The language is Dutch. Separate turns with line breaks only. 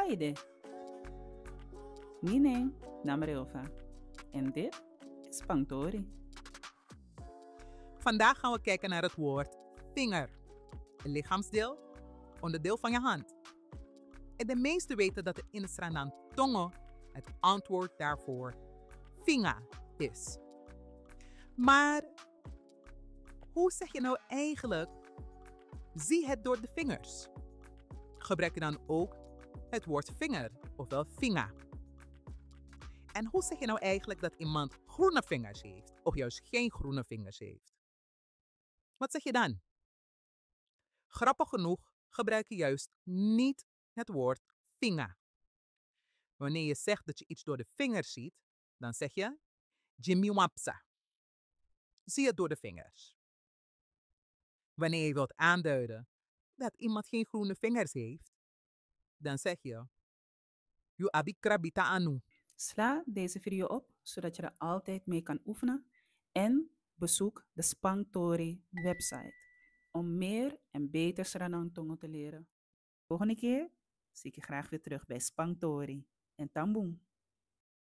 Saide. Nine, Namarelva. En dit is Pangtori.
Vandaag gaan we kijken naar het woord vinger. Een lichaamsdeel, onderdeel van je hand. En de meesten weten dat de Instranan tongo het antwoord daarvoor vinga is. Maar hoe zeg je nou eigenlijk, zie het door de vingers? Gebruik je dan ook het woord vinger, ofwel vinga? En hoe zeg je nou eigenlijk dat iemand groene vingers heeft, of juist geen groene vingers heeft? Wat zeg je dan? Grappig genoeg gebruik je juist niet het woord vinga. Wanneer je zegt dat je iets door de vingers ziet, dan zeg je jimiwapsa. Zie het door de vingers. Wanneer je wilt aanduiden dat iemand geen groene vingers heeft, dan zeg je yu abi krabita anu.
Sla deze video op, zodat je er altijd mee kan oefenen. En bezoek de Spangtori website om meer en beter Sranang Tongo te leren. Volgende keer zie ik je graag weer terug bij Spangtori en Tamboen.